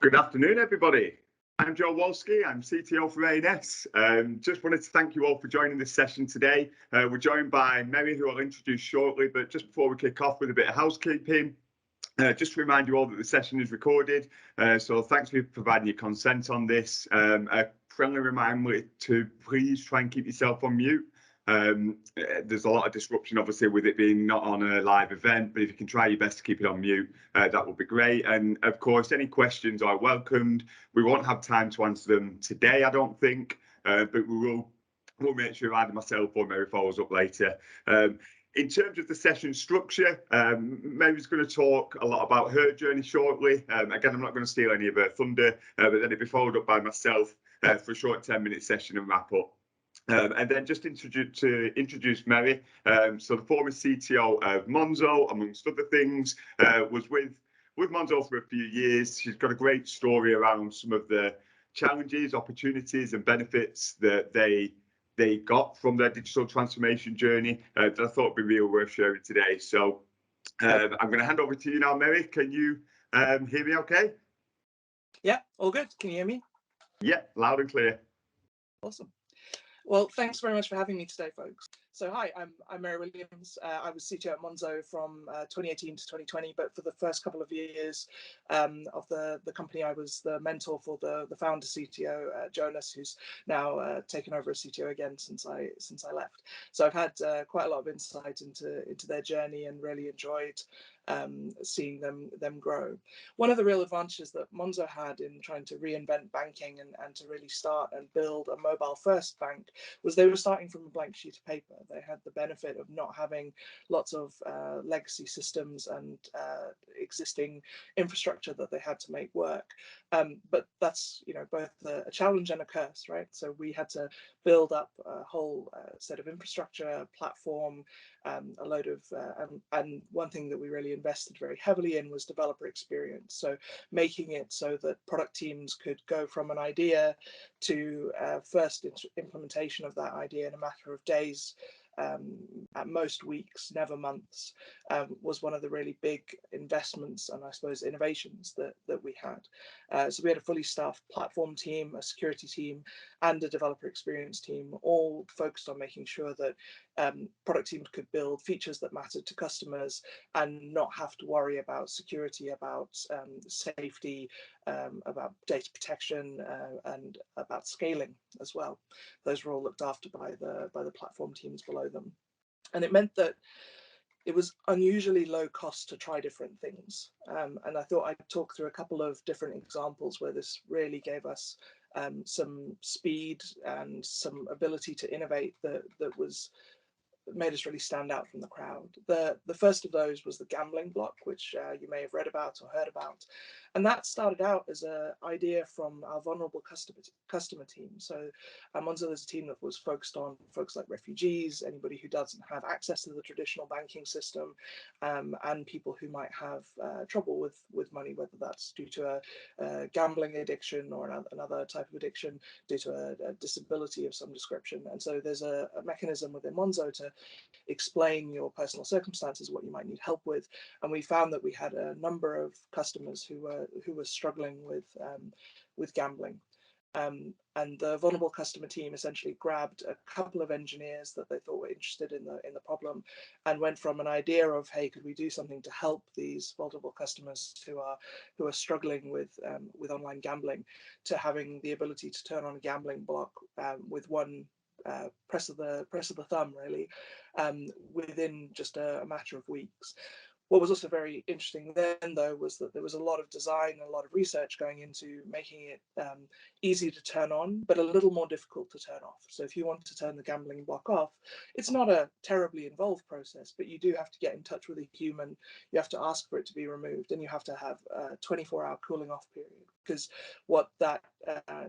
Good afternoon, everybody. I'm Joe Wolski, I'm CTO for A&S. Just wanted to thank you all for joining this session today. We're joined by Meri, who I'll introduce shortly, but just before we kick off with a bit of housekeeping, just to remind you all that the session is recorded, so thanks for providing your consent on this. A friendly reminder to please try and keep yourself on mute. There's a lot of disruption, obviously, with it being not on a live event, but if you can try your best to keep it on mute, that would be great. And of course, any questions are welcomed. We won't have time to answer them today, I don't think, but we'll make sure either myself or Meri follows up later. In terms of the session structure, Meri's going to talk a lot about her journey shortly. Again, I'm not going to steal any of her thunder, but then it'll be followed up by myself for a short 10-minute session and wrap up. And then just introduce Meri. So the former CTO of Monzo, amongst other things, was with Monzo for a few years. She's got a great story around some of the challenges, opportunities, and benefits that they got from their digital transformation journey that I thought would be real worth sharing today. So I'm going to hand over to you now, Meri. Can you hear me okay? Yeah, all good. Can you hear me? Yeah, loud and clear. Awesome. Well, thanks very much for having me today, folks. So hi, I'm Meri Williams. I was CTO at Monzo from 2018 to 2020, but for the first couple of years of the company, I was the mentor for the founder CTO, Jonas, who's now taken over as CTO again since I left. So I've had quite a lot of insight into their journey and really enjoyed seeing them grow. One of the real advantages that Monzo had in trying to reinvent banking and to really start and build a mobile first bank was they were starting from a blank sheet of paper. They had the benefit of not having lots of legacy systems and existing infrastructure that they had to make work. But that's, both a challenge and a curse, right? So we had to build up a whole set of infrastructure, platform, a load of, and one thing that we really invested very heavily in was developer experience. So making it so that product teams could go from an idea to first implementation of that idea in a matter of days, at most weeks, never months, was one of the really big investments and I suppose innovations that we had. So we had a fully staffed platform team, a security team, and a developer experience team, all focused on making sure that product teams could build features that mattered to customers and not have to worry about security, about safety, about data protection, and about scaling as well. Those were all looked after by the platform teams below them. And it meant that it was unusually low cost to try different things. And I thought I'd talk through a couple of different examples where this really gave us some speed and some ability to innovate that made us really stand out from the crowd. The first of those was the gambling block, which you may have read about or heard about. And that started out as an idea from our vulnerable customer team. So Monzo is a team that was focused on folks like refugees, anybody who doesn't have access to the traditional banking system, and people who might have trouble with money, whether that's due to a gambling addiction or another type of addiction, due to a disability of some description. And so there's a mechanism within Monzo to explain your personal circumstances, what you might need help with, and we found that we had a number of customers who were struggling with gambling. And the vulnerable customer team essentially grabbed a couple of engineers that they thought were interested in the problem, and went from an idea of, hey, could we do something to help these vulnerable customers who are struggling with online gambling, to having the ability to turn on a gambling block with one press of the thumb, really, within just a matter of weeks. What was also very interesting then, though, was that there was a lot of design and a lot of research going into making it easy to turn on, but a little more difficult to turn off. So if you want to turn the gambling block off, it's not a terribly involved process, but you do have to get in touch with a human. You have to ask for it to be removed, and you have to have a 24-hour cooling off period. Because what that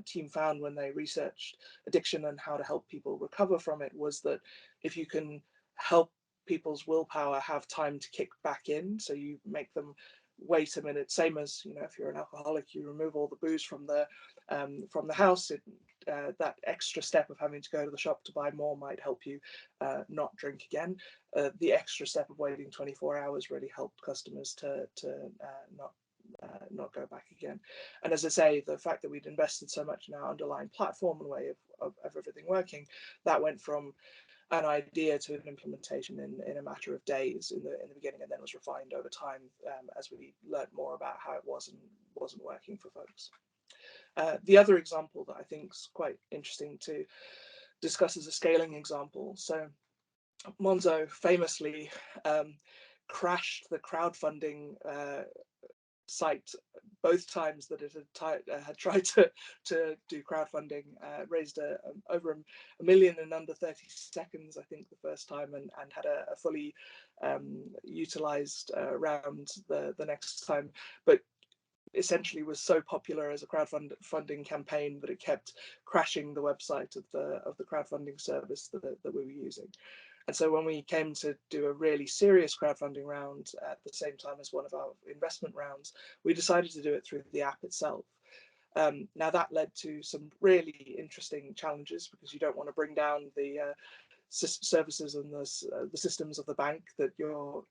team found when they researched addiction and how to help people recover from it was that if you can help people's willpower have time to kick back in, so you make them wait a minute, same as, if you're an alcoholic, you remove all the booze from the house, that extra step of having to go to the shop to buy more might help you not drink again. The extra step of waiting 24 hours really helped customers to not go back again. And as I say, the fact that we'd invested so much in our underlying platform and way of everything working, that went from an idea to an implementation in a matter of days in the beginning, and then was refined over time as we learned more about how it wasn't working for folks. The other example that I think is quite interesting to discuss as a scaling example. So Monzo famously crashed the crowdfunding site both times that it had tried to do crowdfunding. Raised over a million in under 30 seconds, I think, the first time, and had a fully utilized round the next time, but essentially was so popular as a crowdfunding campaign that it kept crashing the website of the crowdfunding service that we were using. And so when we came to do a really serious crowdfunding round at the same time as one of our investment rounds, we decided to do it through the app itself. Now that led to some really interesting challenges, because you don't want to bring down the services and the systems of the bank that you're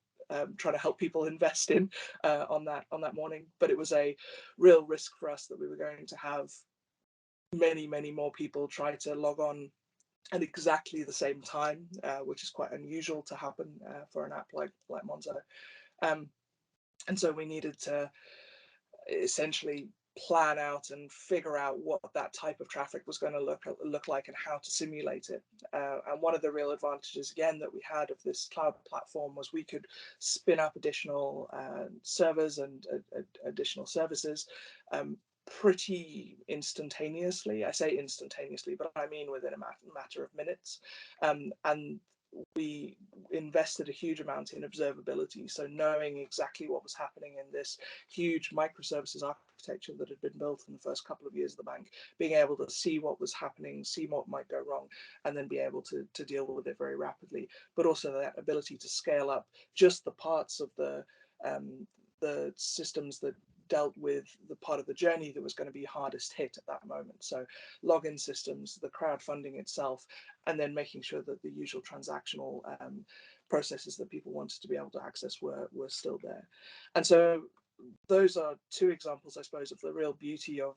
trying to help people invest in on that morning. But it was a real risk for us that we were going to have many more people try to log on at exactly the same time, which is quite unusual to happen for an app like Monzo. And so we needed to essentially plan out and figure out what that type of traffic was going to look like and how to simulate it. And one of the real advantages, again, that we had of this cloud platform was we could spin up additional servers and additional services pretty instantaneously. I say instantaneously, but I mean within a matter of minutes. And we invested a huge amount in observability, so knowing exactly what was happening in this huge microservices architecture that had been built in the first couple of years of the bank, being able to see what was happening, see what might go wrong, and then be able to deal with it very rapidly. But also that ability to scale up just the parts of the systems that dealt with the part of the journey that was going to be hardest hit at that moment. So login systems, the crowdfunding itself, and then making sure that the usual transactional processes that people wanted to be able to access were still there. And so those are two examples, I suppose, of the real beauty of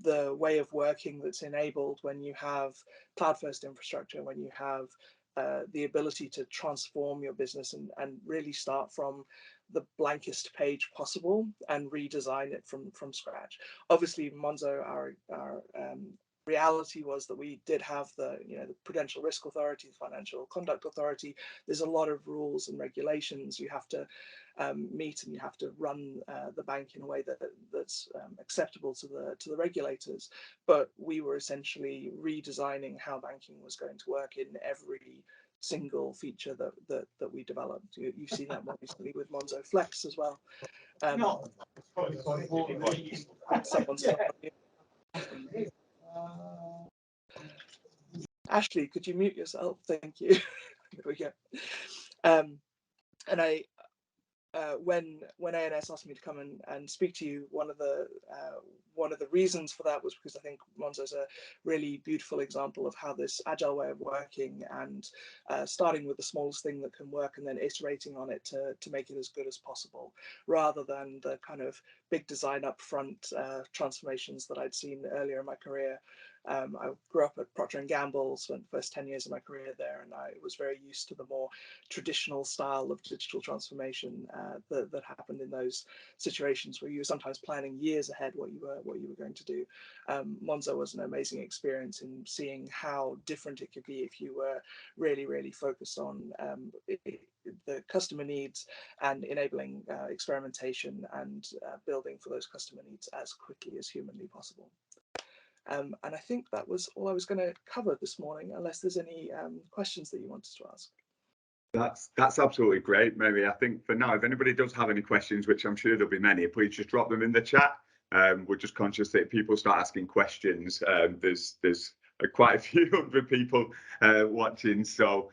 the way of working that's enabled when you have cloud-first infrastructure, when you have the ability to transform your business and really start from the blankest page possible and redesign it from scratch. Obviously, Monzo, our reality was that we did have the Prudential Risk Authority, the Financial Conduct Authority. There's a lot of rules and regulations you have to meet, and you have to run the bank in a way that's acceptable to the regulators. But we were essentially redesigning how banking was going to work in every single feature that we developed. You've seen that more recently with Monzo Flex as well. Someone's Ashley, could you mute yourself? Thank you. There we go. And I, when ANS asked me to come and speak to you, one of the reasons for that was because I think Monzo is a really beautiful example of how this agile way of working and starting with the smallest thing that can work and then iterating on it to make it as good as possible, rather than the kind of big design upfront transformations that I'd seen earlier in my career. I grew up at Procter & Gamble, spent the first 10 years of my career there, and I was very used to the more traditional style of digital transformation that happened in those situations where you were sometimes planning years ahead what you were going to do. Monzo was an amazing experience in seeing how different it could be if you were really focused on the customer needs and enabling experimentation and building for those customer needs as quickly as humanly possible. And I think that was all I was going to cover this morning, unless there's any questions that you wanted to ask. That's absolutely great, Meri. I think for now, if anybody does have any questions, which I'm sure there'll be many, please just drop them in the chat. We're just conscious that if people start asking questions, there's quite a few hundred people watching, so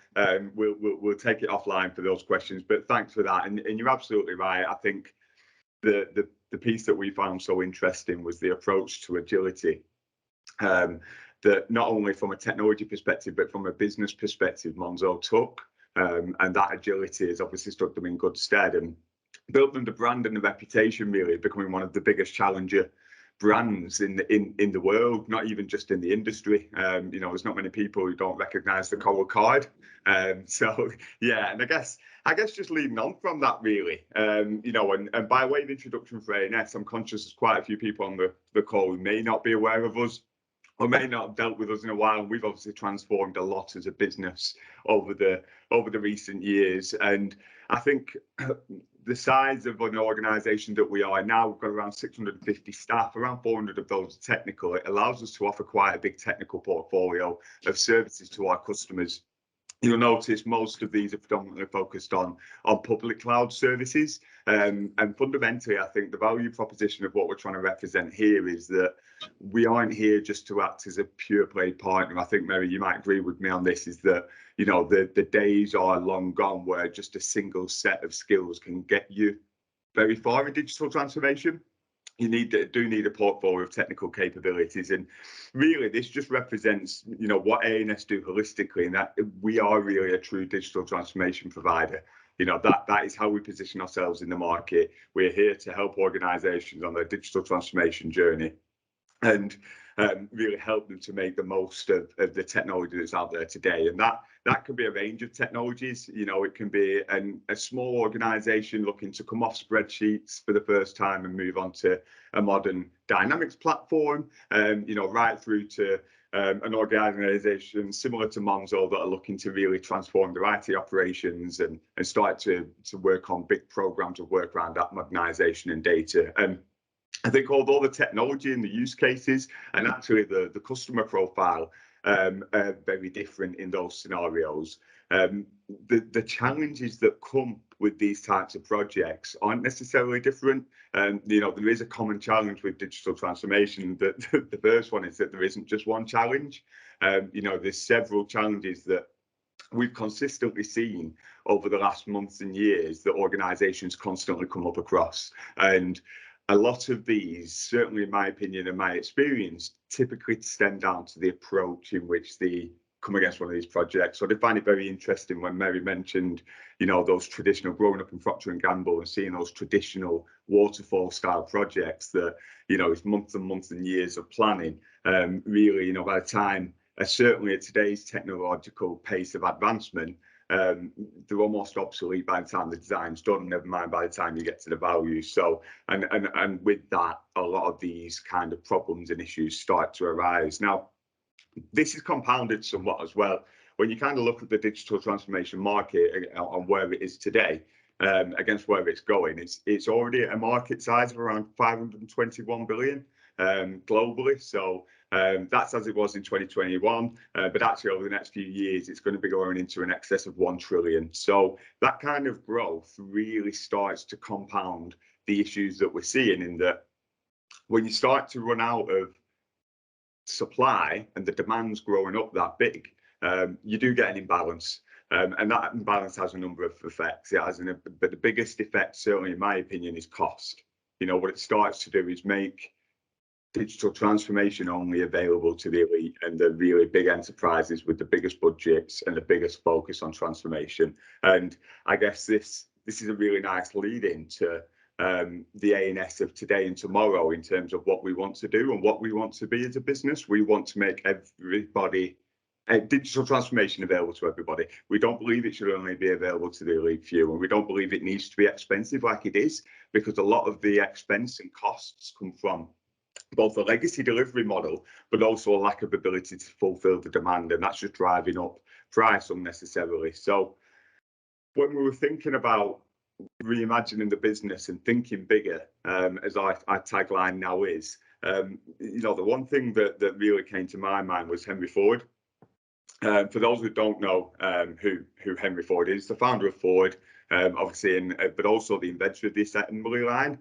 we'll take it offline for those questions. But thanks for that, and you're absolutely right. I think the piece that we found so interesting was the approach to agility. That not only from a technology perspective, but from a business perspective, Monzo took, and that agility has obviously stood them in good stead. And built them the brand and the reputation, really becoming one of the biggest challenger brands in the world, not even just in the industry. You know, there's not many people who don't recognize the Coral card. So yeah, and I guess just leading on from that, really, you know, and by way of introduction for A&S, I'm conscious there's quite a few people on the call who may not be aware of us or may not have dealt with us in a while. And we've obviously transformed a lot as a business over the recent years. And I think the size of an organisation that we are now, we've got around 650 staff, around 400 of those are technical. It allows us to offer quite a big technical portfolio of services to our customers. You'll notice most of these are predominantly focused on public cloud services. And fundamentally, I think the value proposition of what we're trying to represent here is that we aren't here just to act as a pure play partner. I think, Meri, you might agree with me on this, is that, you know, the days are long gone where just a single set of skills can get you very far in digital transformation. You do need a portfolio of technical capabilities, and really this just represents, you know, what A&S do holistically, and that we are really a true digital transformation provider. You know, that is how we position ourselves in the market. We're here to help organizations on their digital transformation journey and really help them to make the most of the technology that's out there today. And that can be a range of technologies. You know, it can be a small organization looking to come off spreadsheets for the first time and move on to a modern Dynamics platform, you know, right through to an organization similar to Monzo that are looking to really transform their IT operations and start to work on big programs of work around that modernization and data. And I think although the technology and the use cases and actually the customer profile are very different in those scenarios, the challenges that come with these types of projects aren't necessarily different. You know, there is a common challenge with digital transformation. That the first one is that there isn't just one challenge. You know, there's several challenges that we've consistently seen over the last months and years that organizations constantly come up across. And a lot of these, certainly in my opinion and my experience, typically stem down to the approach in which they come against one of these projects. So I find it very interesting when Meri mentioned, you know, those traditional, growing up in Procter & Gamble and seeing those traditional waterfall style projects that, you know, it's months and months and years of planning. Really, you know, by the time, certainly at today's technological pace of advancement, they're almost obsolete by the time the design's done, never mind by the time you get to the value. So, and with that, a lot of these kind of problems and issues start to arise. Now, this is compounded somewhat as well. When you kind of look at the digital transformation market and where it is today, against where it's going, it's already at a market size of around 521 billion globally. So that's as it was in 2021, but actually over the next few years, it's going to be going into an excess of 1 trillion. So that kind of growth really starts to compound the issues that we're seeing, in that when you start to run out of supply and the demand's growing up that big, you do get an imbalance. And that imbalance has a number of effects. It has but the biggest effect, certainly in my opinion, is cost. You know, what it starts to do is make digital transformation only available to the elite and the really big enterprises with the biggest budgets and the biggest focus on transformation. And I guess this is a really nice lead into the A&S of today and tomorrow in terms of what we want to do and what we want to be as a business. We want to make everybody digital transformation available to everybody. We don't believe it should only be available to the elite few, and we don't believe it needs to be expensive like it is, because a lot of the expense and costs come from both the legacy delivery model, but also a lack of ability to fulfill the demand, and that's just driving up price unnecessarily. So when we were thinking about reimagining the business and thinking bigger, as our tagline now is, you know, the one thing that really came to my mind was Henry Ford. For those who don't know who Henry Ford is, the founder of Ford, obviously, but also the inventor of the assembly line.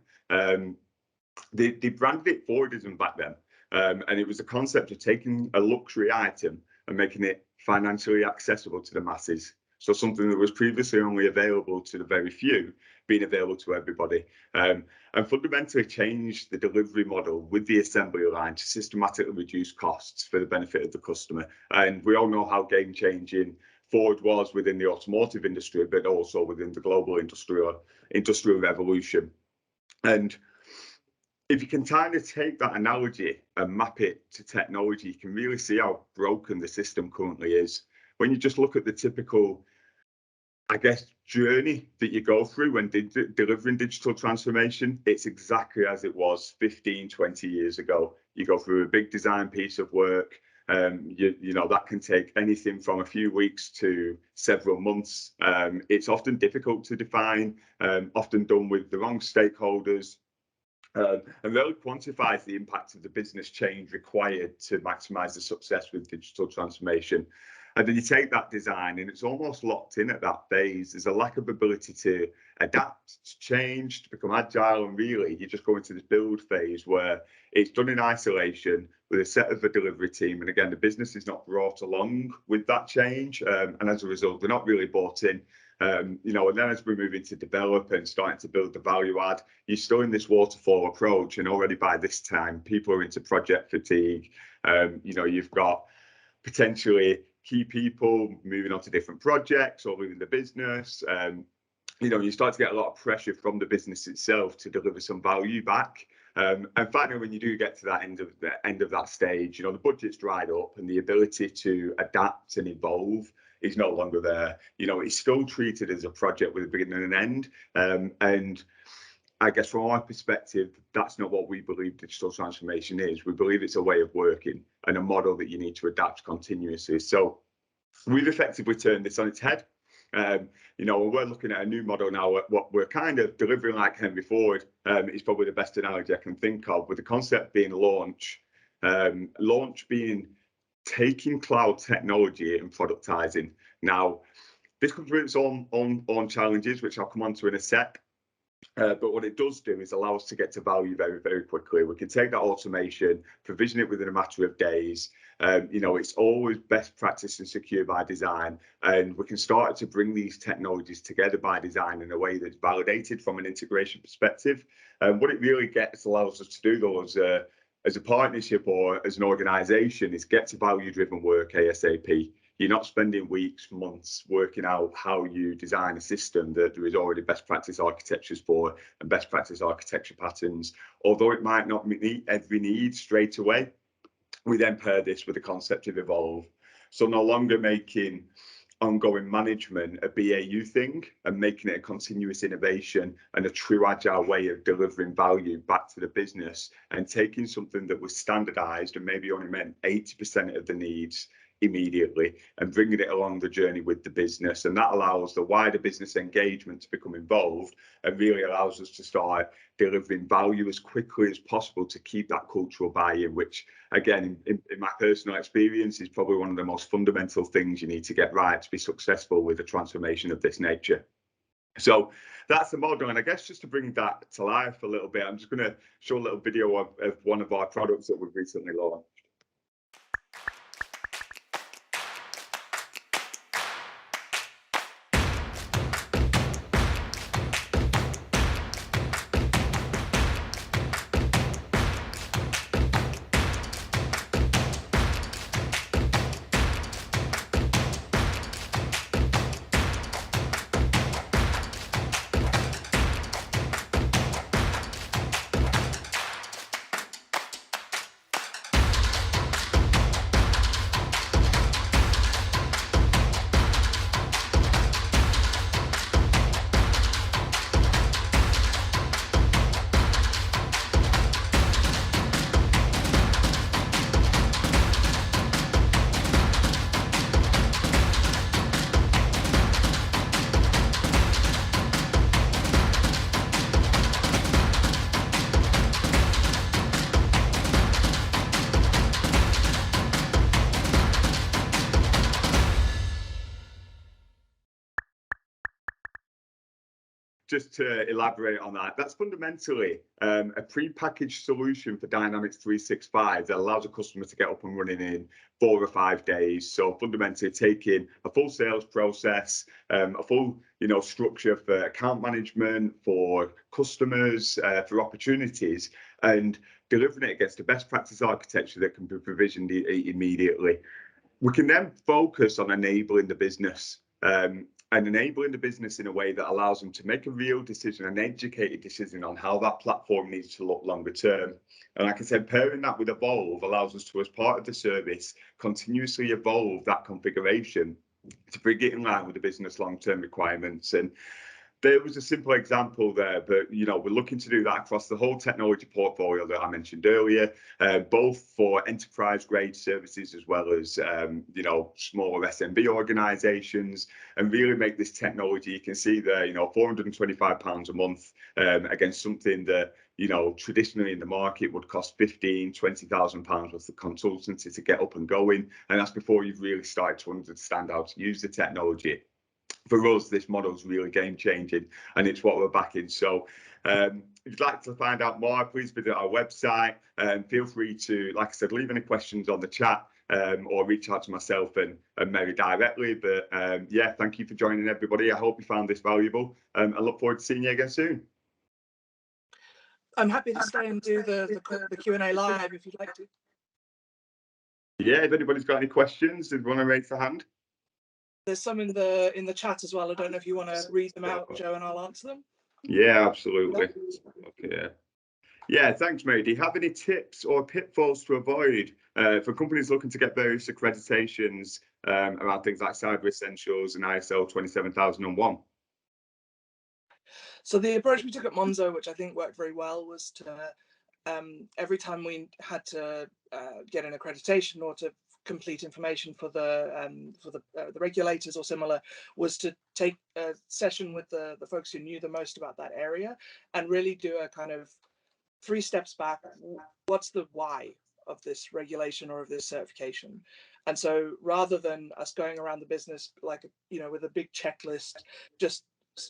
They branded it Fordism back then, and it was a concept of taking a luxury item and making it financially accessible to the masses. So something that was previously only available to the very few, being available to everybody, and fundamentally changed the delivery model with the assembly line to systematically reduce costs for the benefit of the customer. And we all know how game-changing Ford was within the automotive industry, but also within the global industrial revolution. And if you can kind of take that analogy and map it to technology, you can really see how broken the system currently is. When you just look at the typical, I guess, journey that you go through when delivering digital transformation, it's exactly as it was 15, 20 years ago. You go through a big design piece of work. You know, that can take anything from a few weeks to several months. It's often difficult to define, often done with the wrong stakeholders, and really quantifies the impact of the business change required to maximize the success with digital transformation. And then you take that design and it's almost locked in at that phase. There's a lack of ability to adapt, to change, to become agile, and really you just go into this build phase where it's done in isolation with a set of a delivery team. And again, the business is not brought along with that change, and as a result, they're not really bought in. You know, and then as we move into develop and starting to build the value add, you're still in this waterfall approach, and already by this time, people are into project fatigue. You know, you've got potentially key people moving on to different projects or leaving the business. You know, you start to get a lot of pressure from the business itself to deliver some value back. And finally, when you do get to that end of that stage, you know, the budget's dried up and the ability to adapt and evolve is no longer there. You know, it's still treated as a project with a beginning and an end. And I guess from our perspective, that's not what we believe digital transformation is. We believe it's a way of working and a model that you need to adapt continuously. So we've effectively turned this on its head. You know, we're looking at a new model now. What we're kind of delivering like Henry Ford is probably the best analogy I can think of, with the concept being launch. Launch being taking cloud technology and productizing. Now, this comes with its own challenges, which I'll come on to in a sec. But what it does do is allow us to get to value very, very quickly. We can take that automation, provision it within a matter of days. You know, it's always best practice and secure by design. And we can start to bring these technologies together by design in a way that's validated from an integration perspective. And what it really allows us to do, though, as a partnership or as an organization, is get to value-driven work ASAP. You're not spending weeks, months working out how you design a system that there is already best practice architectures for and best practice architecture patterns. Although it might not meet every need straight away, we then pair this with the concept of evolve. So no longer making ongoing management a BAU thing and making it a continuous innovation and a true agile way of delivering value back to the business, and taking something that was standardized and maybe only meant 80% of the needs immediately and bringing it along the journey with the business. And that allows the wider business engagement to become involved and really allows us to start delivering value as quickly as possible to keep that cultural buy-in, which again, in my personal experience, is probably one of the most fundamental things you need to get right to be successful with a transformation of this nature. So that's the model. And I guess just to bring that to life a little bit, I'm just going to show a little video of one of our products that we've recently launched. Just to elaborate on that, that's fundamentally a pre-packaged solution for Dynamics 365 that allows a customer to get up and running in 4 or 5 days. So fundamentally taking a full sales process, a full structure for account management, for customers, for opportunities, and delivering it against the best practice architecture that can be provisioned immediately. We can then focus on enabling the business. And enabling the business in a way that allows them to make a real decision, an educated decision on how that platform needs to look longer term. And like I said, pairing that with Evolve allows us to, as part of the service, continuously evolve that configuration to bring it in line with the business long-term requirements. And there was a simple example there, but we're looking to do that across the whole technology portfolio that I mentioned earlier, both for enterprise grade services as well as smaller SMB organizations, and really make this technology. You can see there, £425 a month against something that traditionally in the market would cost £15,000-20,000 worth of consultancy to get up and going, and that's before you've really started to understand how to use the technology. For us, this model is really game changing, and it's what we're backing. So if you'd like to find out more, please visit our website, and feel free to, like I said, leave any questions on the chat, or reach out to myself and Meri directly. But yeah, thank you for joining, everybody. I hope you found this valuable, and I look forward to seeing you again soon. I'm happy to stay and do the Q&A live if you'd like to. Yeah, if anybody's got any questions, if you want to raise a hand. There's some in the chat as well. I don't know if you want to read them out, Joe, and I'll answer them. Yeah, absolutely. Okay. Yeah, thanks, Meri. Do you have any tips or pitfalls to avoid for companies looking to get various accreditations around things like Cyber Essentials and ISO 27001? So the approach we took at Monzo, which I think worked very well, was to every time we had to get an accreditation or to complete information for the regulators or similar, was to take a session with the folks who knew the most about that area and really do a kind of 3 steps back. What's the why of this regulation or of this certification? And so rather than us going around the business like with a big checklist, just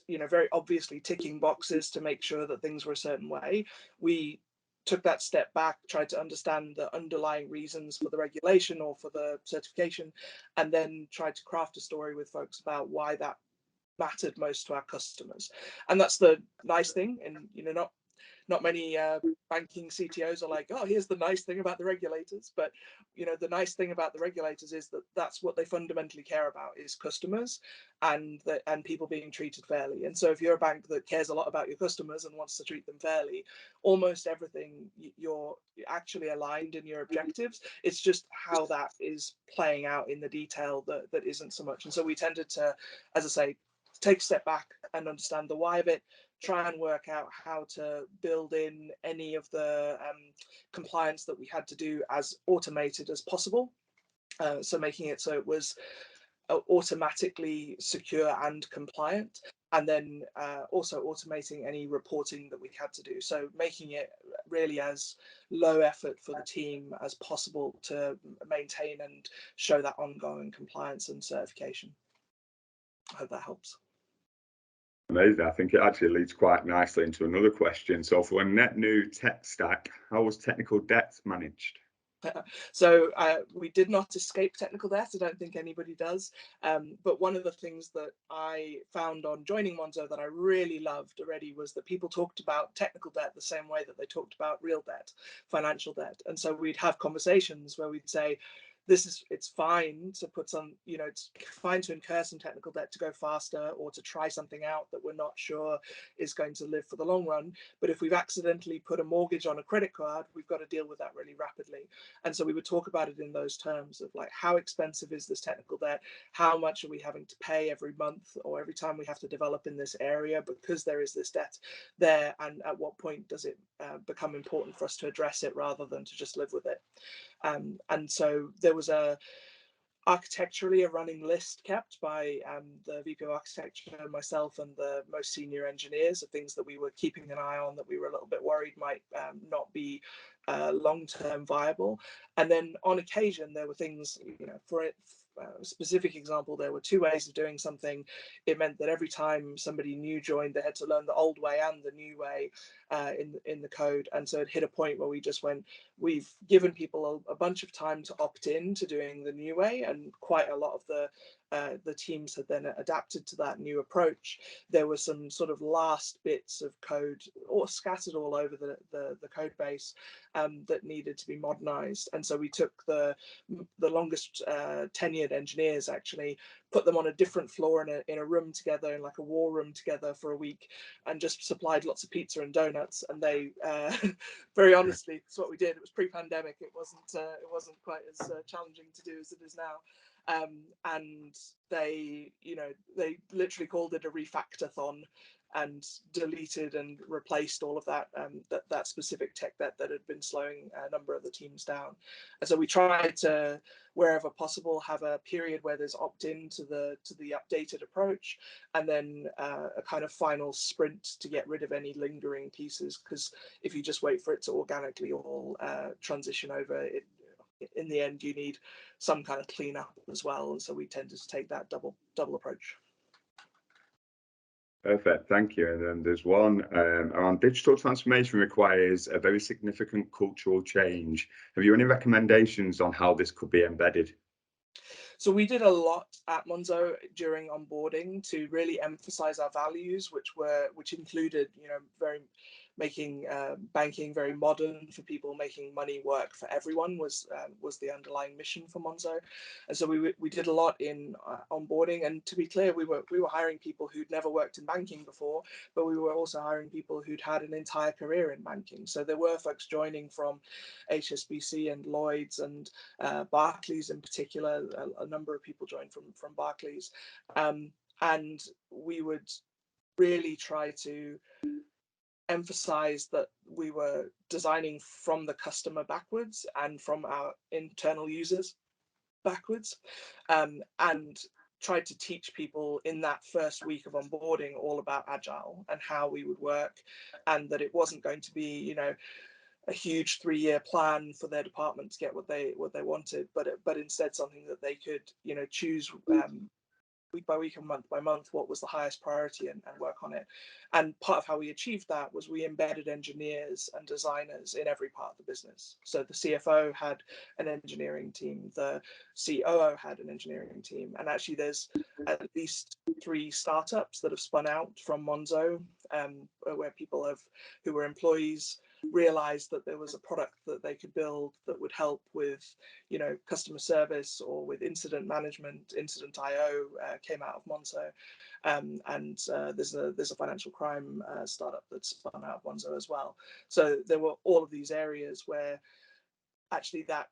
very obviously ticking boxes to make sure that things were a certain way, we took that step back, tried to understand the underlying reasons for the regulation or for the certification, and then tried to craft a story with folks about why that mattered most to our customers. And that's the nice thing. And not many banking CTOs are like, oh, here's the nice thing about the regulators. But the nice thing about the regulators is that that's what they fundamentally care about, is customers and people being treated fairly. And so if you're a bank that cares a lot about your customers and wants to treat them fairly, almost everything you're actually aligned in your objectives. It's just how that is playing out in the detail that isn't so much. And so we tended to, as I say, take a step back and understand the why of it, try and work out how to build in any of the compliance that we had to do as automated as possible. So making it so it was automatically secure and compliant, and then also automating any reporting that we had to do. So making it really as low effort for the team as possible to maintain and show that ongoing compliance and certification. I hope that helps. Amazing. I think it actually leads quite nicely into another question. So for a net new tech stack, how was technical debt managed? So we did not escape technical debt. I don't think anybody does. But one of the things that I found on joining Monzo that I really loved already was that people talked about technical debt the same way that they talked about real debt, financial debt. And so we'd have conversations where we'd say, it's fine to put some, it's fine to incur some technical debt to go faster or to try something out that we're not sure is going to live for the long run. But if we've accidentally put a mortgage on a credit card, we've got to deal with that really rapidly. And so we would talk about it in those terms of like, how expensive is this technical debt? How much are we having to pay every month or every time we have to develop in this area because there is this debt there? And at what point does it become important for us to address it rather than to just live with it? And so there was architecturally a running list kept by the VP of Architecture, myself, and the most senior engineers of things that we were keeping an eye on that we were a little bit worried might not be long-term viable. And then on occasion there were things, for a specific example, there were 2 ways of doing something. It meant that every time somebody new joined, they had to learn the old way and the new way in the code. And so it hit a point where we just went, we've given people a bunch of time to opt in to doing the new way, and quite a lot of the the teams had then adapted to that new approach, there were some sort of last bits of code or scattered all over the code base that needed to be modernized. And so we took the longest tenured engineers, actually put them on a different floor in a room together, in like a war room together for a week, and just supplied lots of pizza and donuts. And they very honestly, it's what we did. It was pre-pandemic. It wasn't quite as challenging to do as it is now. And they literally called it a refactorathon, and deleted and replaced all of that that specific tech that had been slowing a number of the teams down. And so we tried to, wherever possible, have a period where there's opt-in to the updated approach, and then a kind of final sprint to get rid of any lingering pieces, because if you just wait for it to organically all transition over, in the end you need some kind of cleanup as well. And so we tended to take that double approach. Perfect, thank you. And then there's one around digital transformation requires a very significant cultural change. Have you any recommendations on how this could be embedded? So we did a lot at Monzo during onboarding to really emphasize our values, which included, making banking very modern for people, making money work for everyone was the underlying mission for Monzo. And so we did a lot in onboarding. And to be clear, we were hiring people who'd never worked in banking before, but we were also hiring people who'd had an entire career in banking. So there were folks joining from HSBC and Lloyd's and Barclays in particular. A number of people joined from Barclays, and we would really try to emphasize that we were designing from the customer backwards and from our internal users backwards, and tried to teach people in that first week of onboarding all about Agile and how we would work, and that it wasn't going to be, a huge 3-year plan for their department to get what they wanted, but instead something that they could, choose week by week and month by month what was the highest priority, and work on it. And part of how we achieved that was we embedded engineers and designers in every part of the business. So the CFO had an engineering team, the COO had an engineering team, and actually there's at least 3 startups that have spun out from Monzo, where people who were employees realized that there was a product that they could build that would help with, customer service or with incident management. Incident IO came out of Monzo, and there's a financial crime startup that spun out of Monzo as well. So there were all of these areas where actually that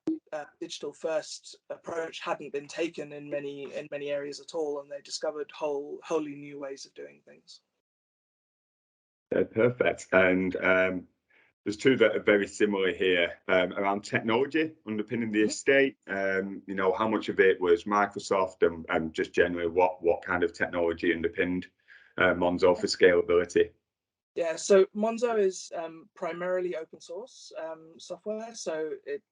digital first approach hadn't been taken in many areas at all, and they discovered wholly new ways of doing things. Perfect. And there's 2 that are very similar here, around technology underpinning the estate. How much of it was Microsoft, and just generally what kind of technology underpinned Monzo for scalability? Yeah, so Monzo is primarily open source software, so it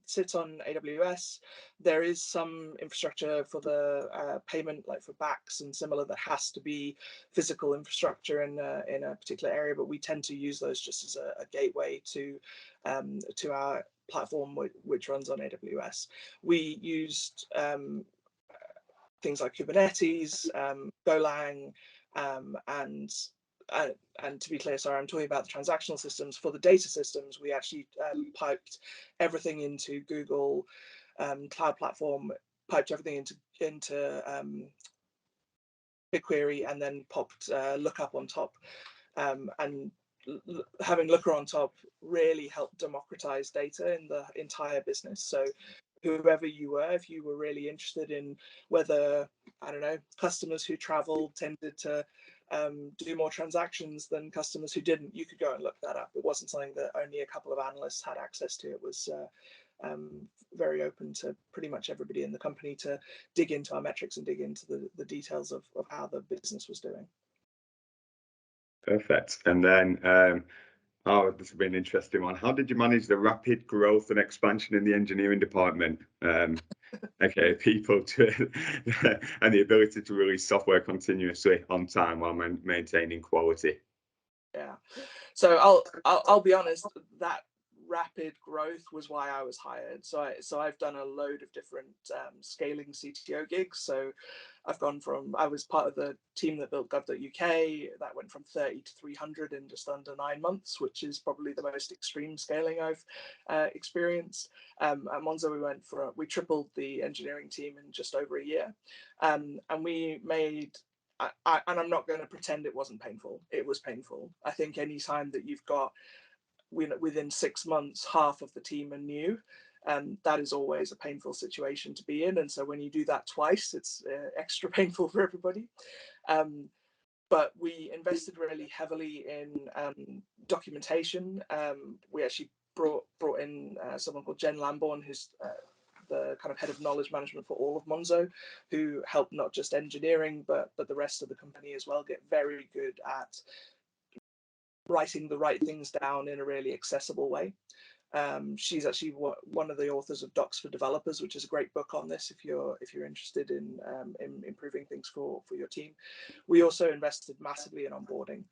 sits on AWS. There is some infrastructure for the payment, like for backs and similar, that has to be physical infrastructure in a particular area, but we tend to use those just as a gateway to our platform, which runs on AWS. We used things like Kubernetes, Golang, and to be clear, sorry, I'm talking about the transactional systems. For the data systems, we actually piped everything into Google Cloud Platform, piped everything into BigQuery, and then popped Lookup on top. And having Looker on top really helped democratize data in the entire business. So whoever you were, if you were really interested in whether, I don't know, customers who traveled tended to do more transactions than customers who didn't, you could go and look that up. It wasn't something that only a couple of analysts had access to. It was very open to pretty much everybody in the company to dig into our metrics and dig into the details of how the business was doing. Perfect. And then, this will be an interesting one. How did you manage the rapid growth and expansion in the engineering department? Okay, people and the ability to release software continuously on time while maintaining quality. Yeah, so I'll be honest, that rapid growth was why I was hired. So I've done a load of different scaling CTO gigs. So I was part of the team that built gov.uk. That went from 30 to 300 in just under 9 months, which is probably the most extreme scaling I've experienced. At Monzo, we tripled the engineering team in just over a year, and we made. And I'm not going to pretend it wasn't painful. It was painful. I think any time that you've got within 6 months, half of the team are new, that is always a painful situation to be in. And so when you do that twice, it's extra painful for everybody. But we invested really heavily in documentation. We actually brought in someone called Jen Lambourne, who's the kind of head of knowledge management for all of Monzo, who helped not just engineering, but the rest of the company as well get very good at writing the right things down in a really accessible way. She's actually one of the authors of Docs for Developers, which is a great book on this if you're interested in improving things for your team. We also invested massively in onboarding.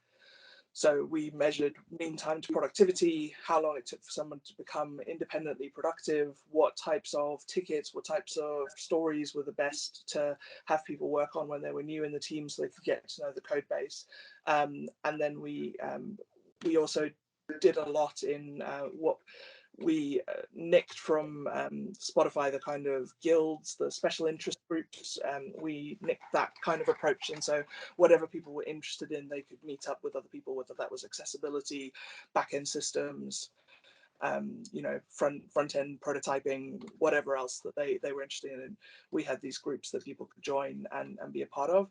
So we measured mean time to productivity, how long it took for someone to become independently productive, what types of tickets, what types of stories were the best to have people work on when they were new in the team so they could get to know the code base. And then we also did a lot in what we nicked from Spotify, the kind of guilds, the special interest groups. We nicked that kind of approach, and so whatever people were interested in, they could meet up with other people, whether that was accessibility, back-end systems, front-end prototyping, whatever else that they were interested in. We had these groups that people could join and be a part of,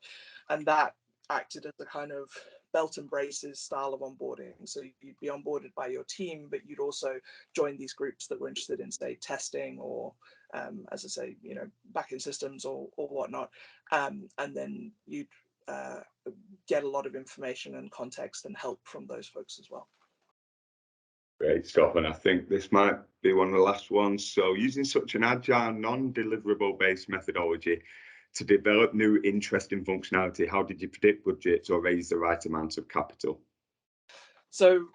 and that acted as a kind of belt and braces style of onboarding. So you'd be onboarded by your team, but you'd also join these groups that were interested in, say, testing or, as I say, back-end systems or whatnot. And then you'd get a lot of information and context and help from those folks as well. Great stuff, and I think this might be one of the last ones. So using such an agile, non-deliverable based methodology to develop new interesting functionality, how did you predict budgets or raise the right amount of capital? So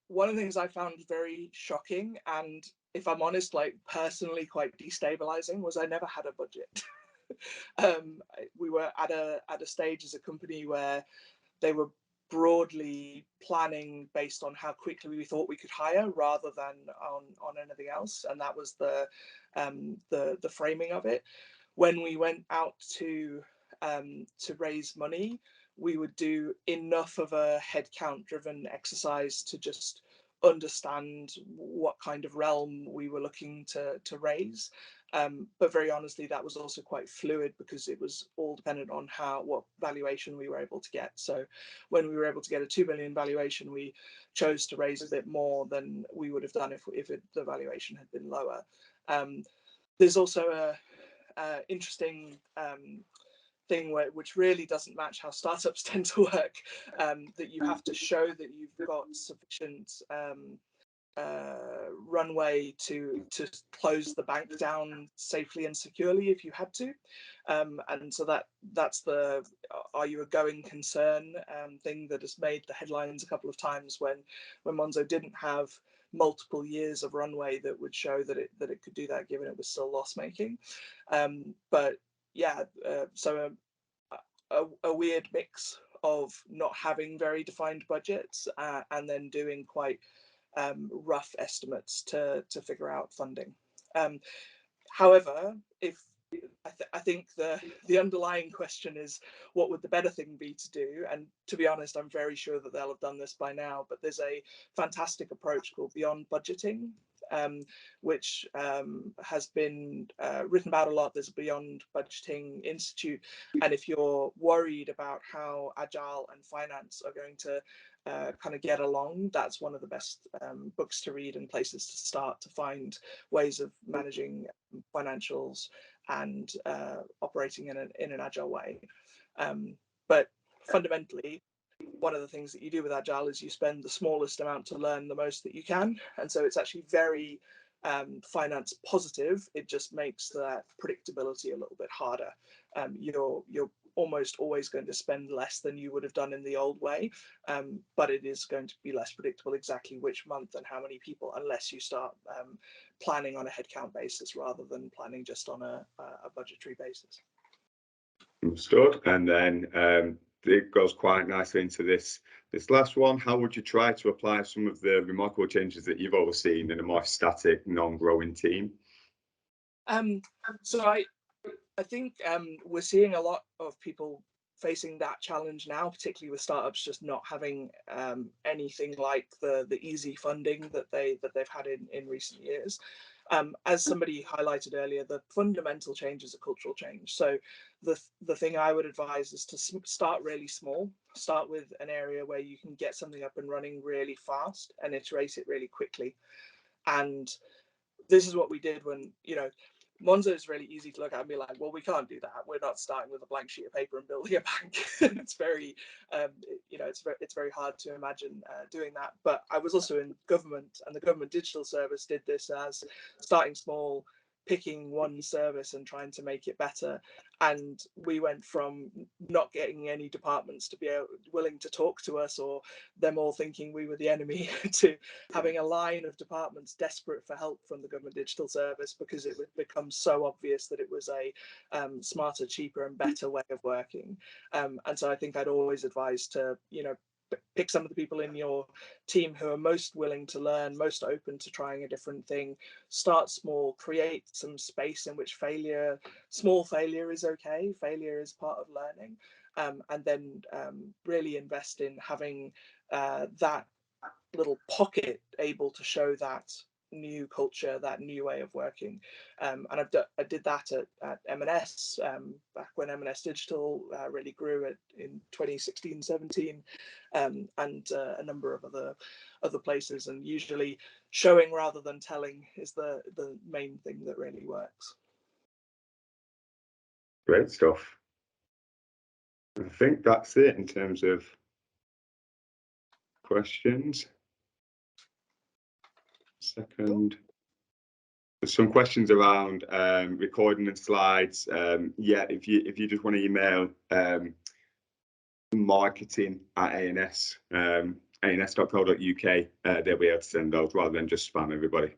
one of the things I found very shocking, and if I'm honest, like personally quite destabilizing, was I never had a budget. We were at a stage as a company where they were broadly planning based on how quickly we thought we could hire rather than on anything else, and that was the framing of it. When we went out to raise money, we would do enough of a headcount driven exercise to just understand what kind of realm we were looking to raise. But very honestly, that was also quite fluid because it was all dependent on what valuation we were able to get. So when we were able to get a 2 million valuation, we chose to raise a bit more than we would have done if the valuation had been lower. There's also a interesting thing which really doesn't match how startups tend to work, that you have to show that you've got sufficient runway to close the bank down safely and securely if you had to, and so that's the are you a going concern thing that has made the headlines a couple of times when Monzo didn't have multiple years of runway that would show that it could do that, given it was still loss making. But yeah, so a weird mix of not having very defined budgets and then doing quite rough estimates to figure out funding. However, I think the underlying question is, what would the better thing be to do? And to be honest, I'm very sure that they'll have done this by now, but there's a fantastic approach called Beyond Budgeting, which has been written about a lot. There's a Beyond Budgeting Institute. And if you're worried about how Agile and finance are going to kind of get along, that's one of the best books to read and places to start to find ways of managing financials and operating in an agile way. But fundamentally, one of the things that you do with Agile is you spend the smallest amount to learn the most that you can. And so it's actually very finance positive. It just makes that predictability a little bit harder. You're almost always going to spend less than you would have done in the old way, but it is going to be less predictable exactly which month and how many people, unless you start planning on a headcount basis rather than planning just on a budgetary basis. Understood. And then it goes quite nicely into this last one. How would you try to apply some of the remarkable changes that you've overseen in a more static, non-growing team? So I think we're seeing a lot of people facing that challenge now, particularly with startups just not having anything like the easy funding that they've had in recent years. As somebody highlighted earlier, the fundamental change is a cultural change. So the thing I would advise is to start really small. Start with an area where you can get something up and running really fast and iterate it really quickly. And this is what we did when, Monzo is really easy to look at and be like, well, we can't do that. We're not starting with a blank sheet of paper and building a bank. It's very, it's very hard to imagine doing that. But I was also in government, and the government digital service did this as starting small, picking one service and trying to make it better. And we went from not getting any departments to be willing to talk to us, or them all thinking we were the enemy, to having a line of departments desperate for help from the government digital service because it would become so obvious that it was a smarter, cheaper and better way of working. And so I think I'd always advise to, pick some of the people in your team who are most willing to learn, most open to trying a different thing. Start small, create some space in which small failure is okay. Failure is part of learning. And then really invest in having that little pocket able to show that new culture, that new way of working. And I did that at M&S back when M&S Digital really grew in 2016, 17, and a number of other places. And usually showing rather than telling is the main thing that really works. Great stuff. I think that's it in terms of questions. Second. There's some questions around recording and slides. Yeah, if you just want to email marketing at ans.co.uk, they'll be able to send those rather than just spam everybody.